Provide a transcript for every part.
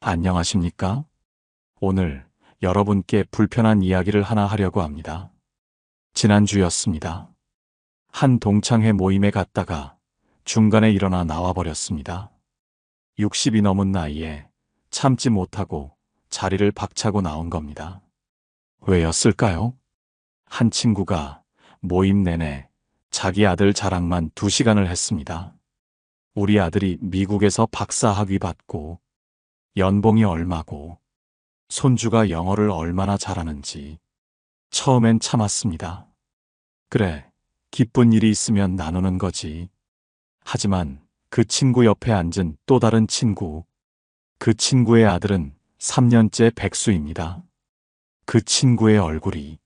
안녕하십니까? 오늘 여러분께 불편한 이야기를 하나 하려고 합니다. 지난주였습니다. 한 동창회 모임에 갔다가 중간에 일어나 나와버렸습니다. 60이 넘은 나이에 참지 못하고 자리를 박차고 나온 겁니다. 왜였을까요? 한 친구가 모임 내내 자기 아들 자랑만 2시간을 했습니다. 우리 아들이 미국에서 박사학위 받고 연봉이 얼마고 손주가 영어를 얼마나 잘하는지. 처음엔 참았습니다. 그래, 기쁜 일이 있으면 나누는 거지. 하지만 그 친구 옆에 앉은 또 다른 친구, 그 친구의 아들은 3년째 백수입니다. 그 친구의 얼굴이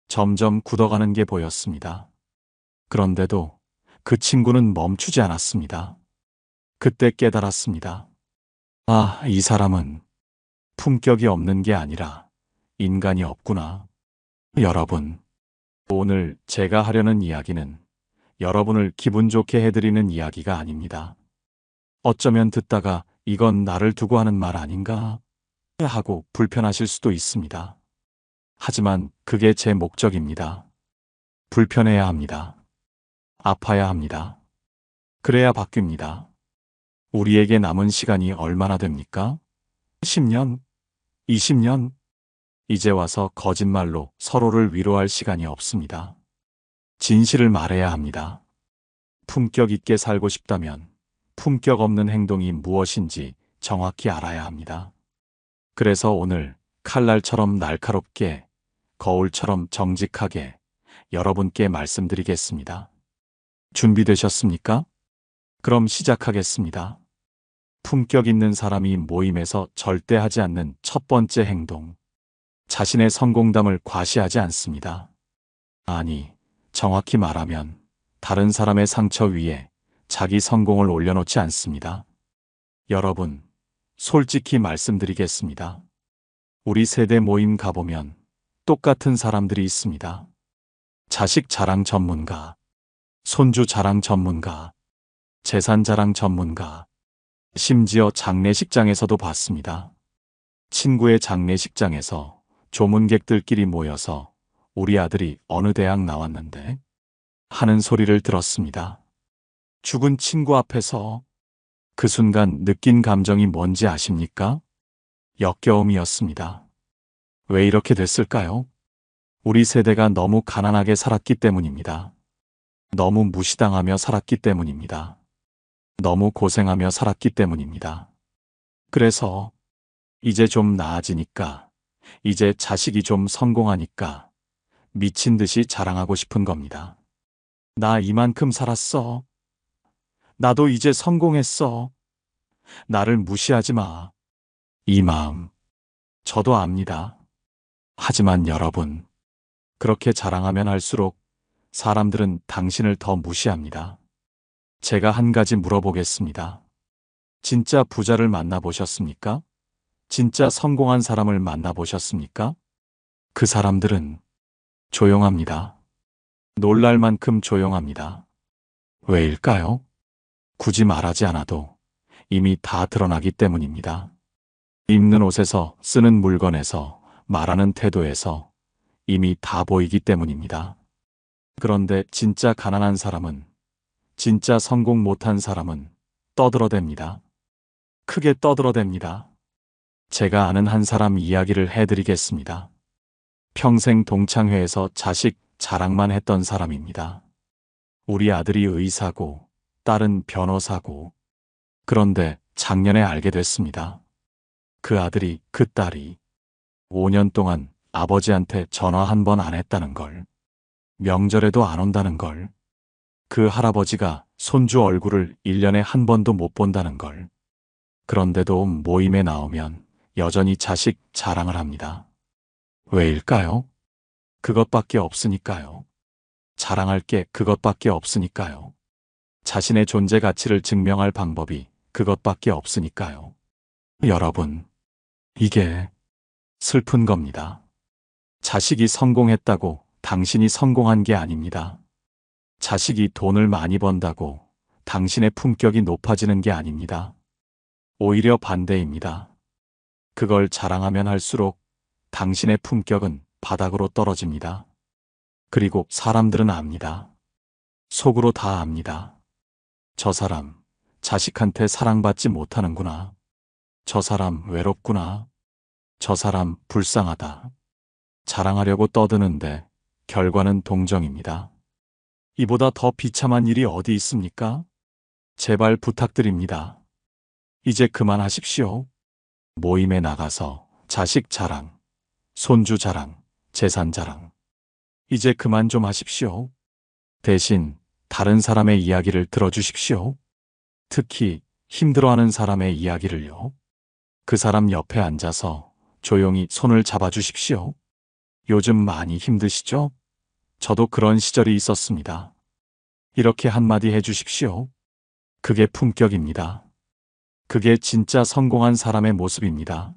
점점 굳어가는 게 보였습니다. 그런데도 그 친구는 멈추지 않았습니다. 그때 깨달았습니다. 아, 이 사람은 품격이 없는 게 아니라 인간이 없구나. 여러분, 오늘 제가 하려는 이야기는 여러분을 기분 좋게 해드리는 이야기가 아닙니다. 어쩌면 듣다가 이건 나를 두고 하는 말 아닌가 하고 불편하실 수도 있습니다. 하지만 그게 제 목적입니다. 불편해야 합니다. 아파야 합니다. 그래야 바뀝니다. 우리에게 남은 시간이 얼마나 됩니까? 10년? 20년? 이제 와서 거짓말로 서로를 위로할 시간이 없습니다. 진실을 말해야 합니다. 품격 있게 살고 싶다면 품격 없는 행동이 무엇인지 정확히 알아야 합니다. 그래서 오늘 칼날처럼 날카롭게, 거울처럼 정직하게 여러분께 말씀드리겠습니다. 준비되셨습니까? 그럼 시작하겠습니다. 품격 있는 사람이 모임에서 절대 하지 않는 첫 번째 행동. 자신의 성공담을 과시하지 않습니다. 아니, 정확히 말하면 다른 사람의 상처 위에 자기 성공을 올려놓지 않습니다. 여러분, 솔직히 말씀드리겠습니다. 우리 세대 모임 가보면 똑같은 사람들이 있습니다. 자식 자랑 전문가, 손주 자랑 전문가, 재산 자랑 전문가, 심지어 장례식장에서도 봤습니다. 친구의 장례식장에서 조문객들끼리 모여서 우리 아들이 어느 대학 나왔는데 하는 소리를 들었습니다. 죽은 친구 앞에서. 그 순간 느낀 감정이 뭔지 아십니까? 역겨움이었습니다. 왜 이렇게 됐을까요? 우리 세대가 너무 가난하게 살았기 때문입니다. 너무 무시당하며 살았기 때문입니다. 너무 고생하며 살았기 때문입니다. 그래서 이제 좀 나아지니까, 이제 자식이 좀 성공하니까 미친 듯이 자랑하고 싶은 겁니다. 나 이만큼 살았어. 나도 이제 성공했어. 나를 무시하지 마. 이 마음, 저도 압니다. 하지만 여러분, 그렇게 자랑하면 할수록 사람들은 당신을 더 무시합니다. 제가 한 가지 물어보겠습니다. 진짜 부자를 만나보셨습니까? 진짜 성공한 사람을 만나보셨습니까? 그 사람들은 조용합니다. 놀랄 만큼 조용합니다. 왜일까요? 굳이 말하지 않아도 이미 다 드러나기 때문입니다. 입는 옷에서, 쓰는 물건에서, 말하는 태도에서 이미 다 보이기 때문입니다. 그런데 진짜 가난한 사람은, 진짜 성공 못한 사람은 떠들어댑니다. 크게 떠들어댑니다. 제가 아는 한 사람 이야기를 해드리겠습니다. 평생 동창회에서 자식 자랑만 했던 사람입니다. 우리 아들이 의사고, 딸은 변호사고. 그런데 작년에 알게 됐습니다. 그 아들이, 그 딸이 5년 동안 아버지한테 전화 한 번 안 했다는 걸, 명절에도 안 온다는 걸, 그 할아버지가 손주 얼굴을 1년에 한 번도 못 본다는 걸. 그런데도 모임에 나오면 여전히 자식 자랑을 합니다. 왜일까요? 그것밖에 없으니까요. 자랑할 게 그것밖에 없으니까요. 자신의 존재 가치를 증명할 방법이 그것밖에 없으니까요. 여러분, 이게 슬픈 겁니다. 자식이 성공했다고 당신이 성공한 게 아닙니다. 자식이 돈을 많이 번다고 당신의 품격이 높아지는 게 아닙니다. 오히려 반대입니다. 그걸 자랑하면 할수록 당신의 품격은 바닥으로 떨어집니다. 그리고 사람들은 압니다. 속으로 다 압니다. 저 사람, 자식한테 사랑받지 못하는구나. 저 사람 외롭구나. 저 사람 불쌍하다. 자랑하려고 떠드는데 결과는 동정입니다. 이보다 더 비참한 일이 어디 있습니까? 제발 부탁드립니다. 이제 그만하십시오. 모임에 나가서 자식 자랑, 손주 자랑, 재산 자랑. 이제 그만 좀 하십시오. 대신 다른 사람의 이야기를 들어주십시오. 특히 힘들어하는 사람의 이야기를요. 그 사람 옆에 앉아서 조용히 손을 잡아주십시오. 요즘 많이 힘드시죠? 저도 그런 시절이 있었습니다. 이렇게 한마디 해주십시오. 그게 품격입니다. 그게 진짜 성공한 사람의 모습입니다.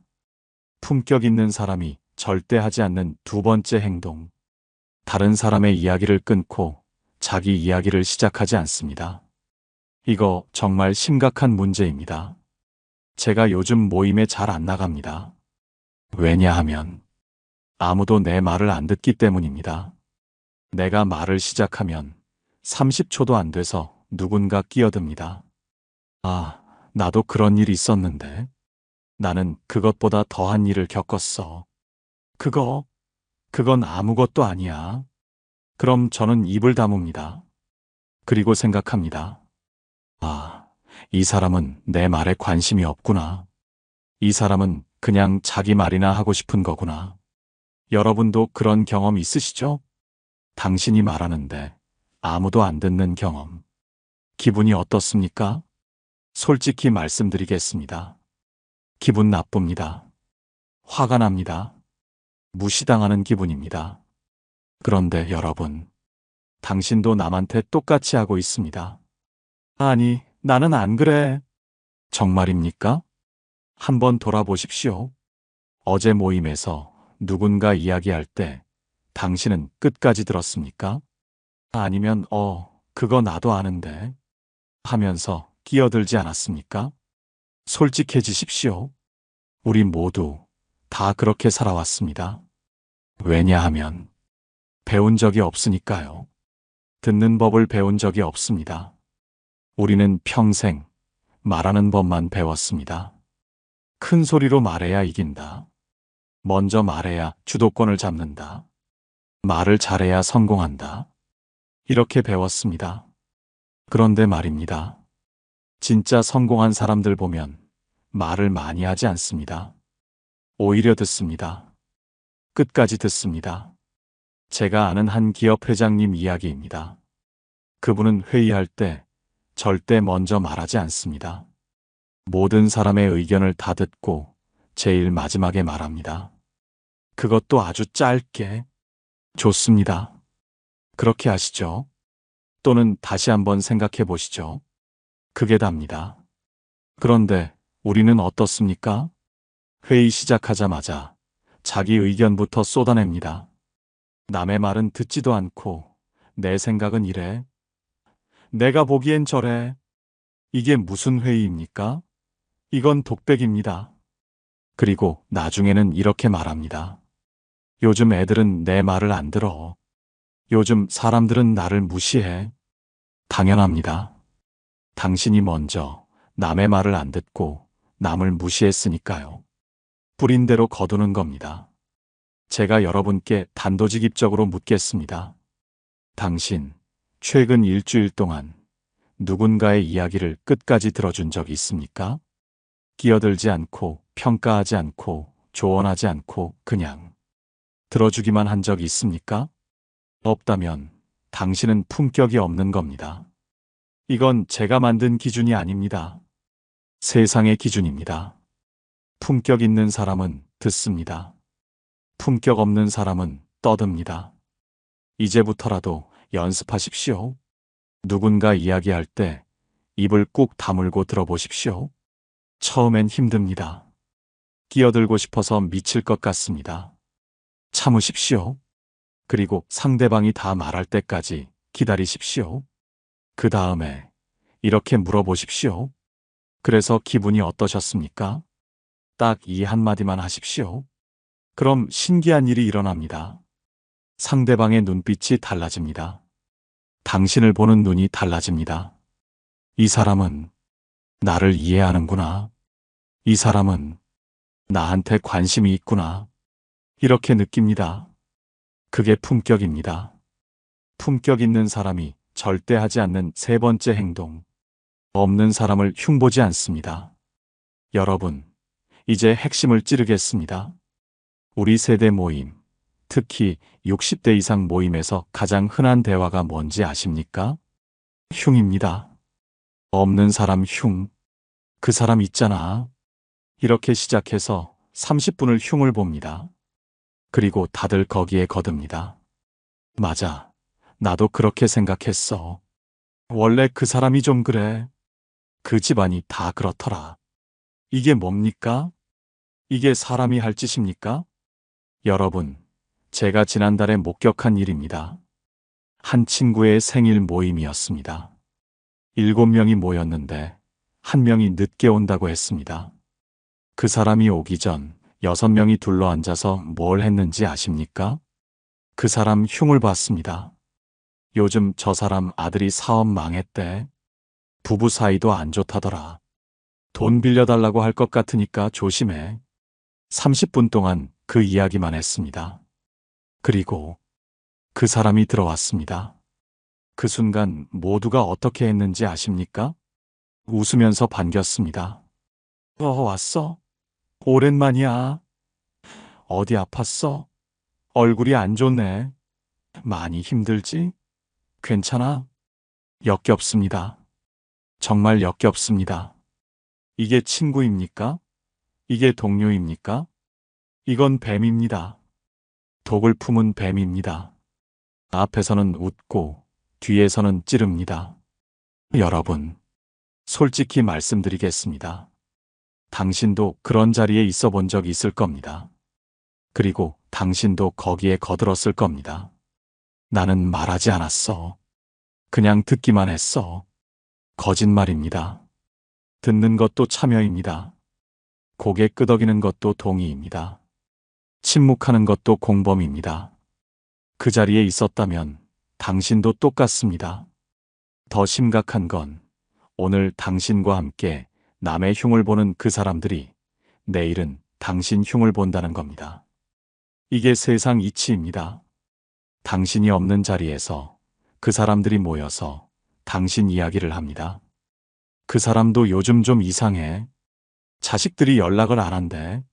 품격 있는 사람이 절대 하지 않는 두 번째 행동. 다른 사람의 이야기를 끊고 자기 이야기를 시작하지 않습니다. 이거 정말 심각한 문제입니다. 제가 요즘 모임에 잘 안 나갑니다. 왜냐하면 아무도 내 말을 안 듣기 때문입니다. 내가 말을 시작하면 30초도 안 돼서 누군가 끼어듭니다. 아, 나도 그런 일이 있었는데. 나는 그것보다 더한 일을 겪었어. 그건 아무것도 아니야. 그럼 저는 입을 다뭅니다. 그리고 생각합니다. 아, 이 사람은 내 말에 관심이 없구나. 이 사람은 그냥 자기 말이나 하고 싶은 거구나. 여러분도 그런 경험 있으시죠? 당신이 말하는데 아무도 안 듣는 경험. 기분이 어떻습니까? 솔직히 말씀드리겠습니다. 기분 나쁩니다. 화가 납니다. 무시당하는 기분입니다. 그런데 여러분, 당신도 남한테 똑같이 하고 있습니다. 아니, 나는 안 그래. 정말입니까? 한번 돌아보십시오. 어제 모임에서 누군가 이야기할 때 당신은 끝까지 들었습니까? 아니면 그거 나도 아는데 하면서 끼어들지 않았습니까? 솔직해지십시오. 우리 모두 다 그렇게 살아왔습니다. 왜냐하면 배운 적이 없으니까요. 듣는 법을 배운 적이 없습니다. 우리는 평생 말하는 법만 배웠습니다. 큰 소리로 말해야 이긴다. 먼저 말해야 주도권을 잡는다. 말을 잘해야 성공한다. 이렇게 배웠습니다. 그런데 말입니다. 진짜 성공한 사람들 보면 말을 많이 하지 않습니다. 오히려 듣습니다. 끝까지 듣습니다. 제가 아는 한 기업 회장님 이야기입니다. 그분은 회의할 때 절대 먼저 말하지 않습니다. 모든 사람의 의견을 다 듣고 제일 마지막에 말합니다. 그것도 아주 짧게. 좋습니다. 그렇게 하시죠. 또는 다시 한번 생각해 보시죠. 그게 답니다. 그런데 우리는 어떻습니까? 회의 시작하자마자 자기 의견부터 쏟아냅니다. 남의 말은 듣지도 않고 내 생각은 이래. 내가 보기엔 저래. 이게 무슨 회의입니까? 이건 독백입니다. 그리고 나중에는 이렇게 말합니다. 요즘 애들은 내 말을 안 들어. 요즘 사람들은 나를 무시해. 당연합니다. 당신이 먼저 남의 말을 안 듣고 남을 무시했으니까요. 뿌린 대로 거두는 겁니다. 제가 여러분께 단도직입적으로 묻겠습니다. 당신, 최근 일주일 동안 누군가의 이야기를 끝까지 들어준 적이 있습니까? 끼어들지 않고, 평가하지 않고, 조언하지 않고, 그냥 들어주기만 한 적이 있습니까? 없다면 당신은 품격이 없는 겁니다. 이건 제가 만든 기준이 아닙니다. 세상의 기준입니다. 품격 있는 사람은 듣습니다. 품격 없는 사람은 떠듭니다. 이제부터라도 연습하십시오. 누군가 이야기할 때 입을 꾹 다물고 들어보십시오. 처음엔 힘듭니다. 끼어들고 싶어서 미칠 것 같습니다. 참으십시오. 그리고 상대방이 다 말할 때까지 기다리십시오. 그 다음에 이렇게 물어보십시오. 그래서 기분이 어떠셨습니까? 딱 이 한마디만 하십시오. 그럼 신기한 일이 일어납니다. 상대방의 눈빛이 달라집니다. 당신을 보는 눈이 달라집니다. 이 사람은 나를 이해하는구나. 이 사람은 나한테 관심이 있구나. 이렇게 느낍니다. 그게 품격입니다. 품격 있는 사람이 절대 하지 않는 세 번째 행동. 없는 사람을 흉보지 않습니다. 여러분, 이제 핵심을 찌르겠습니다. 우리 세대 모임, 특히 60대 이상 모임에서 가장 흔한 대화가 뭔지 아십니까? 흉입니다. 없는 사람 흉. 그 사람 있잖아. 이렇게 시작해서 30분을 흉을 봅니다. 그리고 다들 거기에 거듭니다. 맞아. 나도 그렇게 생각했어. 원래 그 사람이 좀 그래. 그 집안이 다 그렇더라. 이게 뭡니까? 이게 사람이 할 짓입니까? 여러분, 제가 지난달에 목격한 일입니다. 한 친구의 생일 모임이었습니다. 7명이 모였는데 1명이 늦게 온다고 했습니다. 그 사람이 오기 전 6명이 둘러앉아서 뭘 했는지 아십니까? 그 사람 흉을 봤습니다. 요즘 저 사람 아들이 사업 망했대. 부부 사이도 안 좋다더라. 돈 빌려달라고 할 것 같으니까 조심해. 30분 동안 그 이야기만 했습니다. 그리고 그 사람이 들어왔습니다. 그 순간 모두가 어떻게 했는지 아십니까? 웃으면서 반겼습니다. 왔어? 오랜만이야. 어디 아팠어? 얼굴이 안 좋네. 많이 힘들지? 괜찮아? 역겹습니다. 정말 역겹습니다. 이게 친구입니까? 이게 동료입니까? 이건 뱀입니다. 독을 품은 뱀입니다. 앞에서는 웃고 뒤에서는 찌릅니다. 여러분, 솔직히 말씀드리겠습니다. 당신도 그런 자리에 있어 본 적 있을 겁니다. 그리고 당신도 거기에 거들었을 겁니다. 나는 말하지 않았어. 그냥 듣기만 했어. 거짓말입니다. 듣는 것도 참여입니다. 고개 끄덕이는 것도 동의입니다. 침묵하는 것도 공범입니다. 그 자리에 있었다면 당신도 똑같습니다. 더 심각한 건 오늘 당신과 함께 남의 흉을 보는 그 사람들이 내일은 당신 흉을 본다는 겁니다. 이게 세상 이치입니다. 당신이 없는 자리에서 그 사람들이 모여서 당신 이야기를 합니다. 그 사람도 요즘 좀 이상해. 자식들이 연락을 안 한대.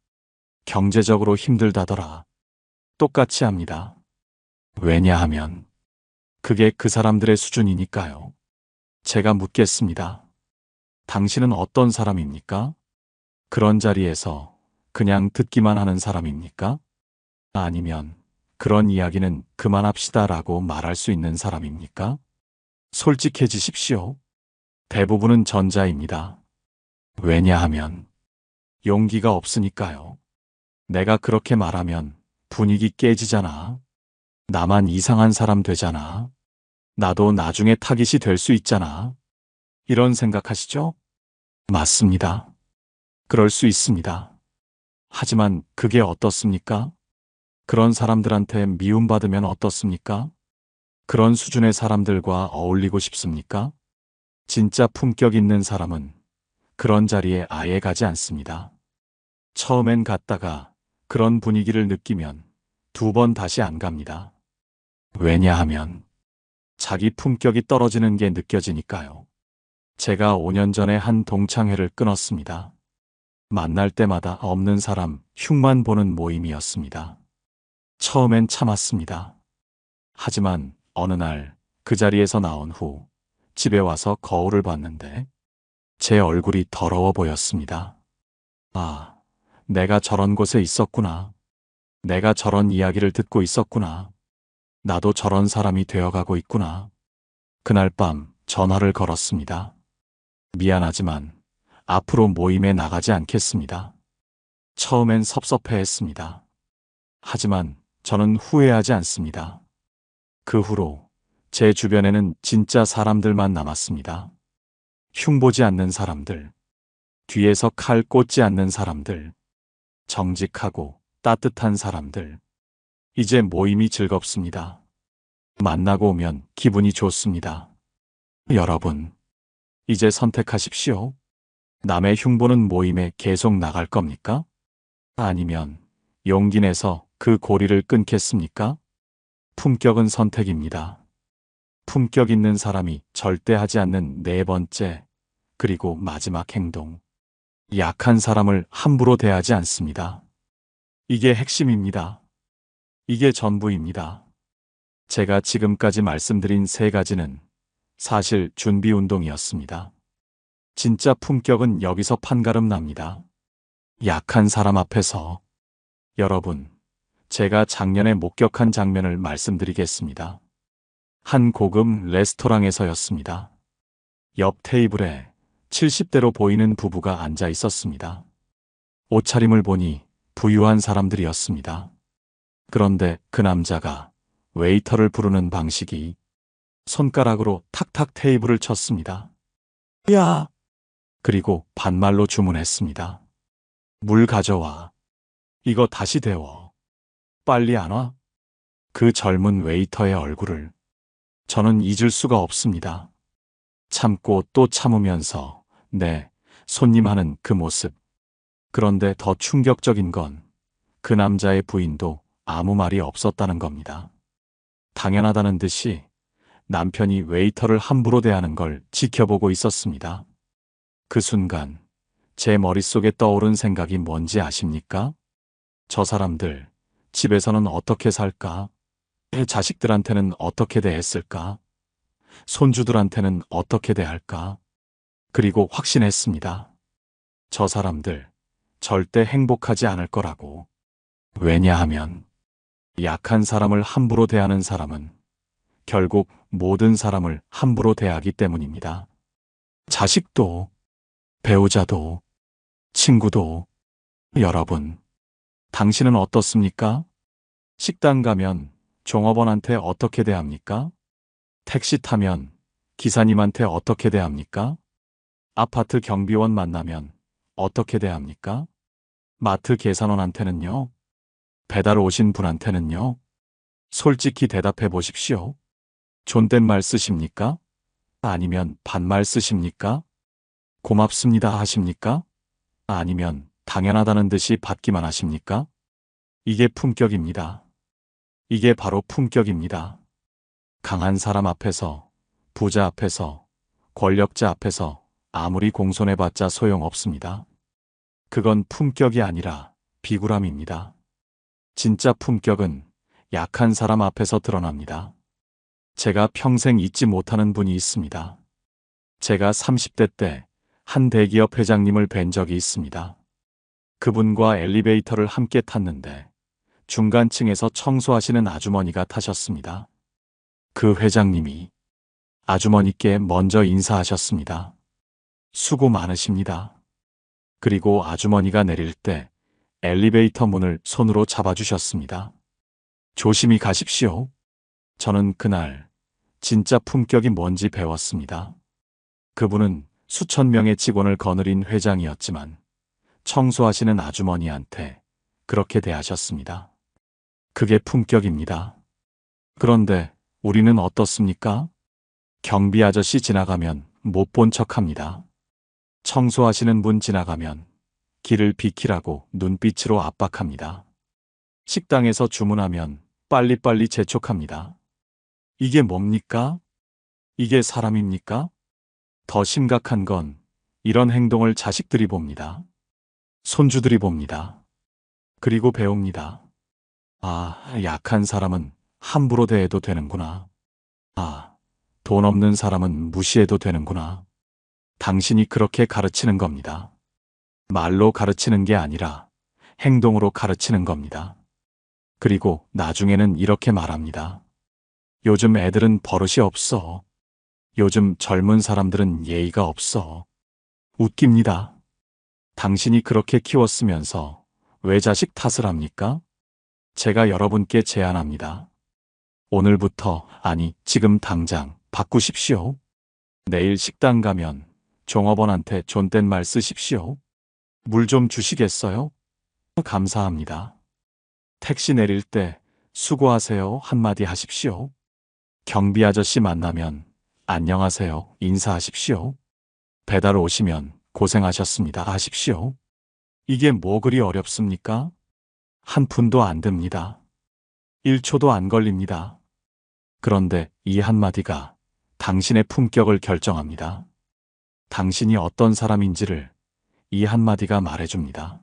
경제적으로 힘들다더라. 똑같이 합니다. 왜냐하면 그게 그 사람들의 수준이니까요. 제가 묻겠습니다. 당신은 어떤 사람입니까? 그런 자리에서 그냥 듣기만 하는 사람입니까? 아니면 그런 이야기는 그만합시다라고 말할 수 있는 사람입니까? 솔직해지십시오. 대부분은 전자입니다. 왜냐하면 용기가 없으니까요. 내가 그렇게 말하면 분위기 깨지잖아. 나만 이상한 사람 되잖아. 나도 나중에 타깃이 될 수 있잖아. 이런 생각하시죠? 맞습니다. 그럴 수 있습니다. 하지만 그게 어떻습니까? 그런 사람들한테 미움받으면 어떻습니까? 그런 수준의 사람들과 어울리고 싶습니까? 진짜 품격 있는 사람은 그런 자리에 아예 가지 않습니다. 처음엔 갔다가 그런 분위기를 느끼면 2번 다시 안 갑니다. 왜냐하면 자기 품격이 떨어지는 게 느껴지니까요. 제가 5년 전에 한 동창회를 끊었습니다. 만날 때마다 없는 사람 흉만 보는 모임이었습니다. 처음엔 참았습니다. 하지만 어느 날 그 자리에서 나온 후 집에 와서 거울을 봤는데 제 얼굴이 더러워 보였습니다. 아, 내가 저런 곳에 있었구나. 내가 저런 이야기를 듣고 있었구나. 나도 저런 사람이 되어가고 있구나. 그날 밤 전화를 걸었습니다. 미안하지만 앞으로 모임에 나가지 않겠습니다. 처음엔 섭섭해했습니다. 하지만 저는 후회하지 않습니다. 그 후로 제 주변에는 진짜 사람들만 남았습니다. 흉보지 않는 사람들, 뒤에서 칼 꽂지 않는 사람들, 정직하고 따뜻한 사람들. 이제 모임이 즐겁습니다. 만나고 오면 기분이 좋습니다. 여러분, 이제 선택하십시오. 남의 흉보는 모임에 계속 나갈 겁니까? 아니면 용기 내서 그 고리를 끊겠습니까? 품격은 선택입니다. 품격 있는 사람이 절대 하지 않는 네 번째, 그리고 마지막 행동. 약한 사람을 함부로 대하지 않습니다. 이게 핵심입니다. 이게 전부입니다. 제가 지금까지 말씀드린 세 가지는 사실 준비 운동이었습니다. 진짜 품격은 여기서 판가름 납니다. 약한 사람 앞에서. 여러분, 제가 작년에 목격한 장면을 말씀드리겠습니다. 한 고급 레스토랑에서였습니다. 옆 테이블에 70대로 보이는 부부가 앉아 있었습니다. 옷차림을 보니 부유한 사람들이었습니다. 그런데 그 남자가 웨이터를 부르는 방식이 손가락으로 탁탁 테이블을 쳤습니다. 야! 그리고 반말로 주문했습니다. 물 가져와. 이거 다시 데워. 빨리 안 와? 그 젊은 웨이터의 얼굴을 저는 잊을 수가 없습니다. 참고 또 참으면서 네, 손님 하는 그 모습. 그런데 더 충격적인 건 그 남자의 부인도 아무 말이 없었다는 겁니다. 당연하다는 듯이 남편이 웨이터를 함부로 대하는 걸 지켜보고 있었습니다. 그 순간 제 머릿속에 떠오른 생각이 뭔지 아십니까? 저 사람들 집에서는 어떻게 살까? 애 자식들한테는 어떻게 대했을까? 손주들한테는 어떻게 대할까? 그리고 확신했습니다. 저 사람들 절대 행복하지 않을 거라고. 왜냐하면 약한 사람을 함부로 대하는 사람은 결국 모든 사람을 함부로 대하기 때문입니다. 자식도, 배우자도, 친구도. 여러분, 당신은 어떻습니까? 식당 가면 종업원한테 어떻게 대합니까? 택시 타면 기사님한테 어떻게 대합니까? 아파트 경비원 만나면 어떻게 대합니까? 마트 계산원한테는요? 배달 오신 분한테는요? 솔직히 대답해 보십시오. 존댓말 쓰십니까? 아니면 반말 쓰십니까? 고맙습니다 하십니까? 아니면 당연하다는 듯이 받기만 하십니까? 이게 품격입니다. 이게 바로 품격입니다. 강한 사람 앞에서, 부자 앞에서, 권력자 앞에서 아무리 공손해봤자 소용없습니다. 그건 품격이 아니라 비굴함입니다. 진짜 품격은 약한 사람 앞에서 드러납니다. 제가 평생 잊지 못하는 분이 있습니다. 제가 30대 때 한 대기업 회장님을 뵌 적이 있습니다. 그분과 엘리베이터를 함께 탔는데 중간층에서 청소하시는 아주머니가 타셨습니다. 그 회장님이 아주머니께 먼저 인사하셨습니다. 수고 많으십니다. 그리고 아주머니가 내릴 때 엘리베이터 문을 손으로 잡아주셨습니다. 조심히 가십시오. 저는 그날 진짜 품격이 뭔지 배웠습니다. 그분은 수천 명의 직원을 거느린 회장이었지만 청소하시는 아주머니한테 그렇게 대하셨습니다. 그게 품격입니다. 그런데 우리는 어떻습니까? 경비 아저씨 지나가면 못 본 척합니다. 청소하시는 분 지나가면 길을 비키라고 눈빛으로 압박합니다. 식당에서 주문하면 빨리빨리 재촉합니다. 이게 뭡니까? 이게 사람입니까? 더 심각한 건 이런 행동을 자식들이 봅니다. 손주들이 봅니다. 그리고 배웁니다. 아, 약한 사람은 함부로 대해도 되는구나. 아, 돈 없는 사람은 무시해도 되는구나. 당신이 그렇게 가르치는 겁니다. 말로 가르치는 게 아니라 행동으로 가르치는 겁니다. 그리고 나중에는 이렇게 말합니다. 요즘 애들은 버릇이 없어. 요즘 젊은 사람들은 예의가 없어. 웃깁니다. 당신이 그렇게 키웠으면서 왜 자식 탓을 합니까? 제가 여러분께 제안합니다. 오늘부터, 아니 지금 당장 바꾸십시오. 내일 식당 가면 종업원한테 존댓말 쓰십시오. 물 좀 주시겠어요? 감사합니다. 택시 내릴 때 수고하세요 한마디 하십시오. 경비 아저씨 만나면 안녕하세요 인사하십시오. 배달 오시면 고생하셨습니다 하십시오. 이게 뭐 그리 어렵습니까? 한 푼도 안 듭니다. 1초도 안 걸립니다. 그런데 이 한마디가 당신의 품격을 결정합니다. 당신이 어떤 사람인지를 이 한마디가 말해줍니다.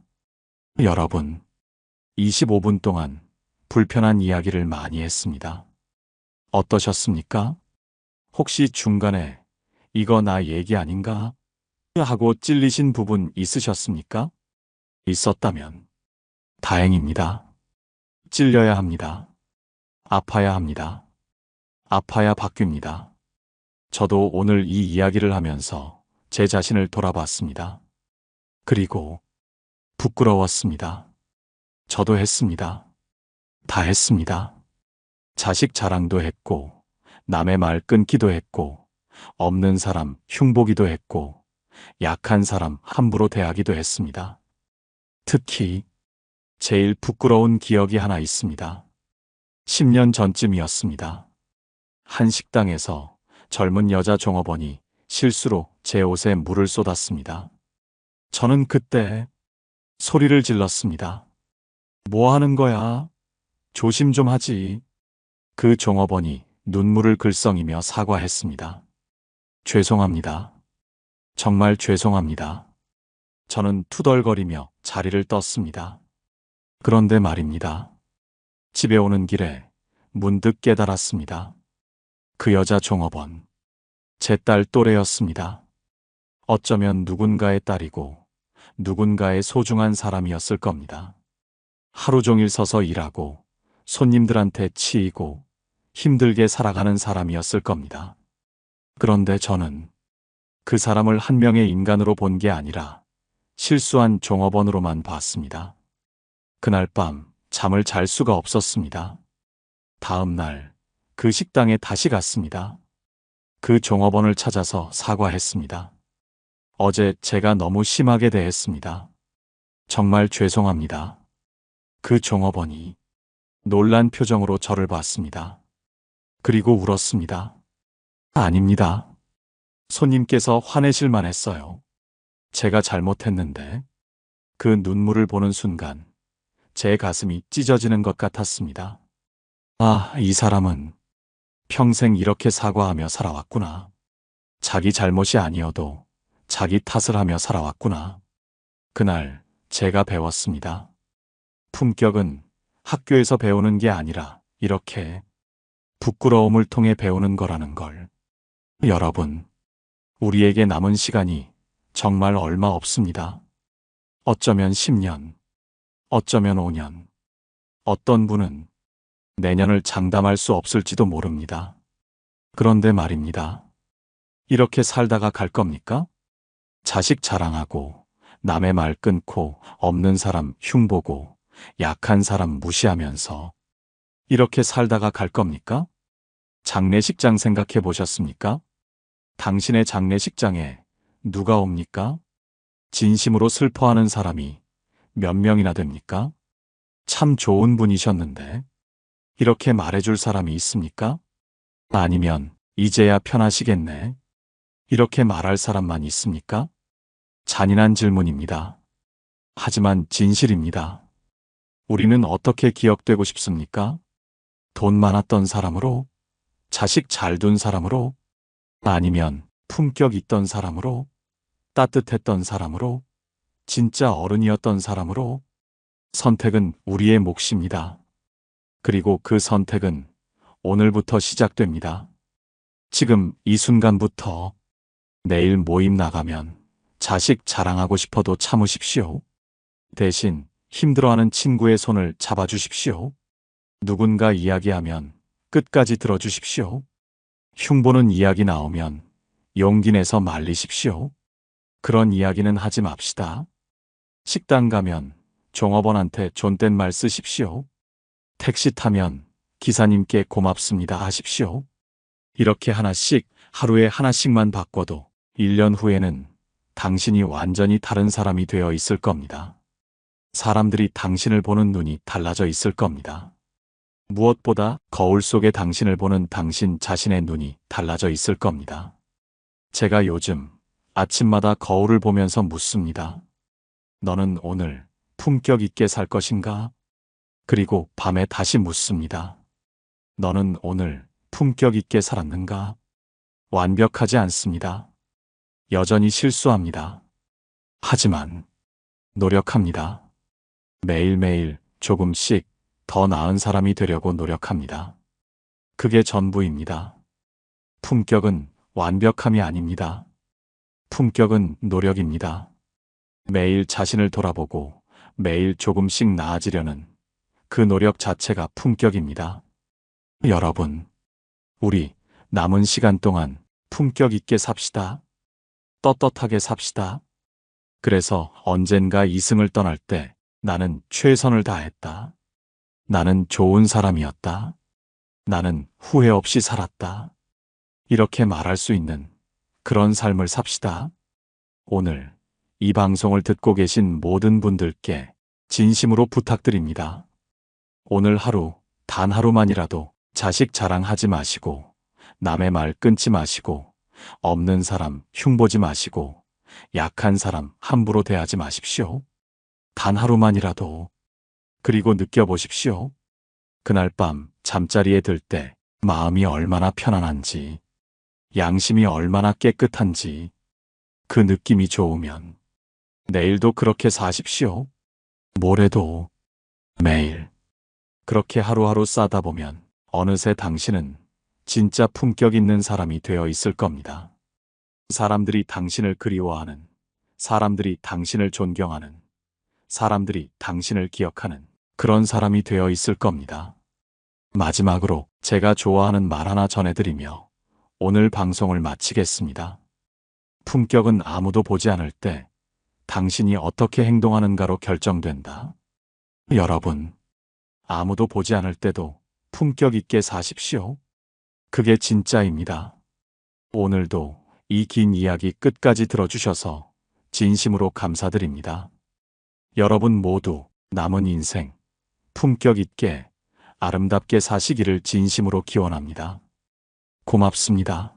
여러분, 25분 동안 불편한 이야기를 많이 했습니다. 어떠셨습니까? 혹시 중간에 이거 나 얘기 아닌가? 하고 찔리신 부분 있으셨습니까? 있었다면 다행입니다. 찔려야 합니다. 아파야 합니다. 아파야 바뀝니다. 저도 오늘 이 이야기를 하면서 제 자신을 돌아봤습니다. 그리고 부끄러웠습니다. 저도 했습니다. 다 했습니다. 자식 자랑도 했고, 남의 말 끊기도 했고, 없는 사람 흉보기도 했고, 약한 사람 함부로 대하기도 했습니다. 특히 제일 부끄러운 기억이 하나 있습니다. 10년 전쯤이었습니다. 한 식당에서 젊은 여자 종업원이 실수로 제 옷에 물을 쏟았습니다. 저는 그때 소리를 질렀습니다. 뭐 하는 거야? 조심 좀 하지. 그 종업원이 눈물을 글썽이며 사과했습니다. 죄송합니다. 정말 죄송합니다. 저는 투덜거리며 자리를 떴습니다. 그런데 말입니다. 집에 오는 길에 문득 깨달았습니다. 그 여자 종업원, 제 딸 또래였습니다. 어쩌면 누군가의 딸이고 누군가의 소중한 사람이었을 겁니다. 하루 종일 서서 일하고 손님들한테 치이고 힘들게 살아가는 사람이었을 겁니다. 그런데 저는 그 사람을 한 명의 인간으로 본 게 아니라 실수한 종업원으로만 봤습니다. 그날 밤 잠을 잘 수가 없었습니다. 다음 날 그 식당에 다시 갔습니다. 그 종업원을 찾아서 사과했습니다. 어제 제가 너무 심하게 대했습니다. 정말 죄송합니다. 그 종업원이 놀란 표정으로 저를 봤습니다. 그리고 울었습니다. 아닙니다. 손님께서 화내실만 했어요. 제가 잘못했는데 그 눈물을 보는 순간 제 가슴이 찢어지는 것 같았습니다. 아, 이 사람은 평생 이렇게 사과하며 살아왔구나. 자기 잘못이 아니어도 자기 탓을 하며 살아왔구나. 그날 제가 배웠습니다. 품격은 학교에서 배우는 게 아니라 이렇게 부끄러움을 통해 배우는 거라는 걸. 여러분, 우리에게 남은 시간이 정말 얼마 없습니다. 어쩌면 10년, 어쩌면 5년, 어떤 분은 내년을 장담할 수 없을지도 모릅니다. 그런데 말입니다. 이렇게 살다가 갈 겁니까? 자식 자랑하고 남의 말 끊고 없는 사람 흉보고 약한 사람 무시하면서 이렇게 살다가 갈 겁니까? 장례식장 생각해 보셨습니까? 당신의 장례식장에 누가 옵니까? 진심으로 슬퍼하는 사람이 몇 명이나 됩니까? 참 좋은 분이셨는데 이렇게 말해줄 사람이 있습니까? 아니면 이제야 편하시겠네. 이렇게 말할 사람만 있습니까? 잔인한 질문입니다. 하지만 진실입니다. 우리는 어떻게 기억되고 싶습니까? 돈 많았던 사람으로? 자식 잘 둔 사람으로? 아니면 품격 있던 사람으로? 따뜻했던 사람으로? 진짜 어른이었던 사람으로? 선택은 우리의 몫입니다. 그리고 그 선택은 오늘부터 시작됩니다. 지금 이 순간부터 내일 모임 나가면 자식 자랑하고 싶어도 참으십시오. 대신 힘들어하는 친구의 손을 잡아주십시오. 누군가 이야기하면 끝까지 들어주십시오. 흉보는 이야기 나오면 용기 내서 말리십시오. 그런 이야기는 하지 맙시다. 식당 가면 종업원한테 존댓말 쓰십시오. 택시 타면 기사님께 고맙습니다 하십시오. 이렇게 하나씩 하루에 하나씩만 바꿔도 1년 후에는 당신이 완전히 다른 사람이 되어 있을 겁니다. 사람들이 당신을 보는 눈이 달라져 있을 겁니다. 무엇보다 거울 속에 당신을 보는 당신 자신의 눈이 달라져 있을 겁니다. 제가 요즘 아침마다 거울을 보면서 묻습니다. 너는 오늘 품격 있게 살 것인가? 그리고 밤에 다시 묻습니다. 너는 오늘 품격 있게 살았는가? 완벽하지 않습니다. 여전히 실수합니다. 하지만 노력합니다. 매일매일 조금씩 더 나은 사람이 되려고 노력합니다. 그게 전부입니다. 품격은 완벽함이 아닙니다. 품격은 노력입니다. 매일 자신을 돌아보고 매일 조금씩 나아지려는 그 노력 자체가 품격입니다. 여러분, 우리 남은 시간 동안 품격 있게 삽시다. 떳떳하게 삽시다. 그래서 언젠가 이승을 떠날 때 나는 최선을 다했다. 나는 좋은 사람이었다. 나는 후회 없이 살았다. 이렇게 말할 수 있는 그런 삶을 삽시다. 오늘 이 방송을 듣고 계신 모든 분들께 진심으로 부탁드립니다. 오늘 하루, 단 하루만이라도 자식 자랑하지 마시고, 남의 말 끊지 마시고, 없는 사람 흉보지 마시고, 약한 사람 함부로 대하지 마십시오. 단 하루만이라도. 그리고 느껴보십시오. 그날 밤 잠자리에 들 때 마음이 얼마나 편안한지, 양심이 얼마나 깨끗한지, 그 느낌이 좋으면 내일도 그렇게 사십시오. 모레도, 매일. 그렇게 하루하루 싸다 보면 어느새 당신은 진짜 품격 있는 사람이 되어 있을 겁니다. 사람들이 당신을 그리워하는, 사람들이 당신을 존경하는, 사람들이 당신을 기억하는 그런 사람이 되어 있을 겁니다. 마지막으로 제가 좋아하는 말 하나 전해드리며 오늘 방송을 마치겠습니다. 품격은 아무도 보지 않을 때 당신이 어떻게 행동하는가로 결정된다. 여러분, 아무도 보지 않을 때도 품격 있게 사십시오. 그게 진짜입니다. 오늘도 이 긴 이야기 끝까지 들어주셔서 진심으로 감사드립니다. 여러분 모두 남은 인생 품격 있게 아름답게 사시기를 진심으로 기원합니다. 고맙습니다.